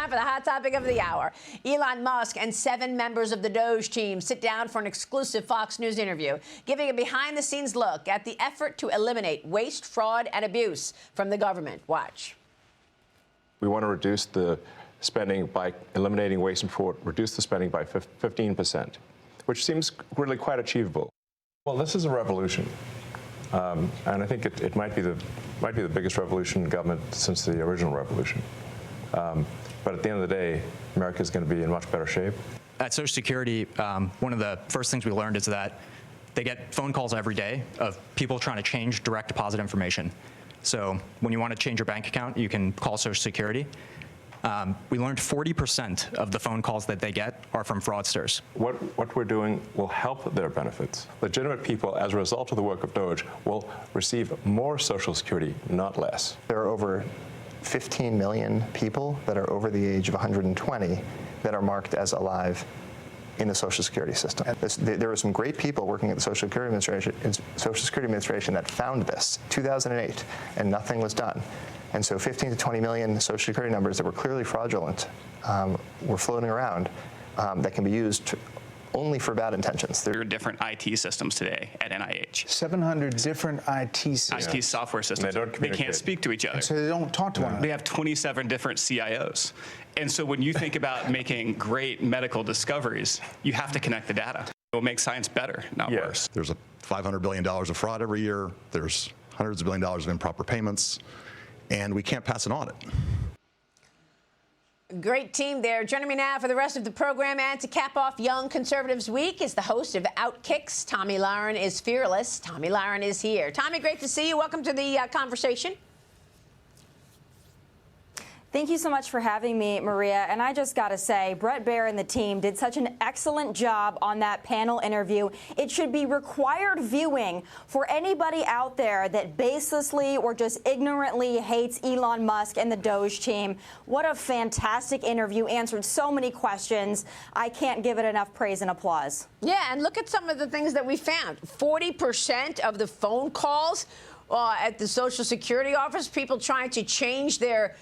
time for the hot topic of the hour. Elon Musk and 7 members of the DOGE team sit down for an exclusive Fox News interview, giving a behind-the-scenes look at the effort to eliminate waste, fraud, and abuse from the government. Watch. We want to reduce the spending by eliminating waste and fraud, reduce the spending by 15%, which seems really quite achievable. Well, this is a revolution. And I think it might be the biggest revolution in government since the original revolution. But at the end of the day, America is going to be in much better shape. At Social Security, one of the first things we learned is that they get phone calls every day of people trying to change direct deposit information. So when you want to change your bank account, you can call Social Security. We learned 40% of the phone calls that they get are from fraudsters. What we're doing will help their benefits. Legitimate people, as a result of the work of DOGE, will receive more Social Security, not less. There are over 15 million people that are over the age of 120 that are marked as alive in the Social Security system. There are some great people working at the Social Security Administration that found this in 2008, and nothing was done. And so 15 to 20 million Social Security numbers that were clearly fraudulent were floating around that can be used only for bad intentions. There are different IT systems today at NIH. 700 different IT systems. IT software systems. They can't speak to each other. And so they don't talk to one another. They have 27 different CIOs. And so when you think about making great medical discoveries, you have to connect the data. It will make science better, not worse. There's $500 billion of fraud every year. There's hundreds of billions of dollars of improper payments. And we can't pass an audit. Great team there. Joining me now for the rest of the program and to cap off Young Conservatives Week is the host of Outkicks. Tomi Lahren is fearless. Tomi Lahren is here. Tomi, great to see you. Welcome to the conversation. Thank you so much for having me, Maria. And I just got to say, Bret Baier and the team did such an excellent job on that panel interview. It should be required viewing for anybody out there that baselessly or just ignorantly hates Elon Musk and the DOGE team. What a fantastic interview. Answered so many questions. I can't give it enough praise and applause. Yeah, and look at some of the things that we found. 40% of the phone calls at the Social Security office, people trying to change their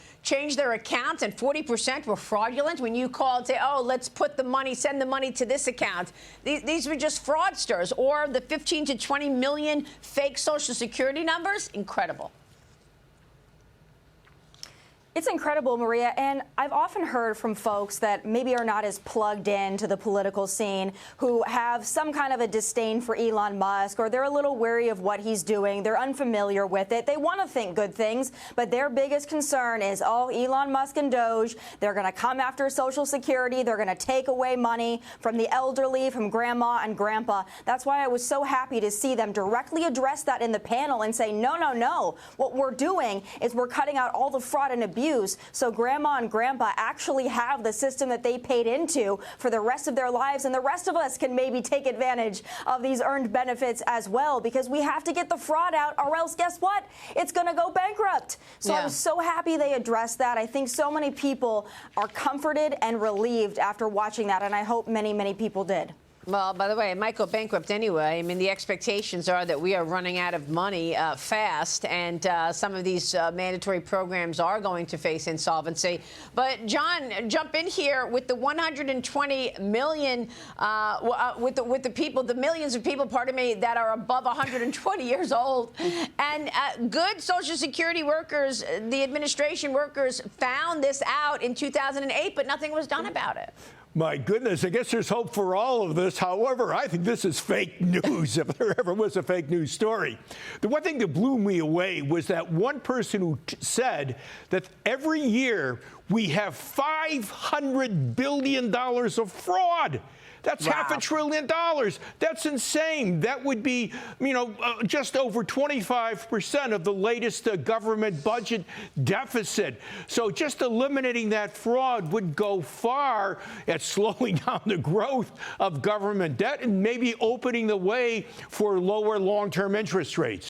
accounts, and 40% were fraudulent. When you called, say, oh, let's put the money, send the money to this account. These were just fraudsters. Or the 15 to 20 million fake Social Security numbers. Incredible. It's incredible, Maria, and I've often heard from folks that maybe are not as plugged into the political scene, who have some kind of a disdain for Elon Musk, or they're a little wary of what he's doing. They're unfamiliar with it. They want to think good things, but their biggest concern is, oh, Elon Musk and DOGE, they're going to come after Social Security. They're going to take away money from the elderly, from grandma and grandpa. That's why I was so happy to see them directly address that in the panel and say, no, no, no. What we're doing is we're cutting out all the fraud and abuse, so grandma and grandpa actually have the system that they paid into for the rest of their lives, and the rest of us can maybe take advantage of these earned benefits as well, because we have to get the fraud out, or else guess what? It's going to go bankrupt. So I was so happy they addressed that. I think so many people are comforted and relieved after watching that, and I hope many, many people did. Well, by the way, it might go bankrupt anyway. I mean, the expectations are that we are running out of money fast, and some of these mandatory programs are going to face insolvency. But, John, jump in here with the 120 million, with the people, the millions of people, pardon me, that are above 120 years old. And good Social Security workers, the administration workers, found this out in 2008, but nothing was done about it. My goodness, I guess there's hope for all of this. However, I think this is fake news, if there ever was a fake news story. The one thing that blew me away was that one person who said that every year we have $500 billion of fraud. That's $500 billion. That's insane. That would be, just over 25% of the latest government budget deficit. So just eliminating that fraud would go far at slowing down the growth of government debt and maybe opening the way for lower long-term interest rates.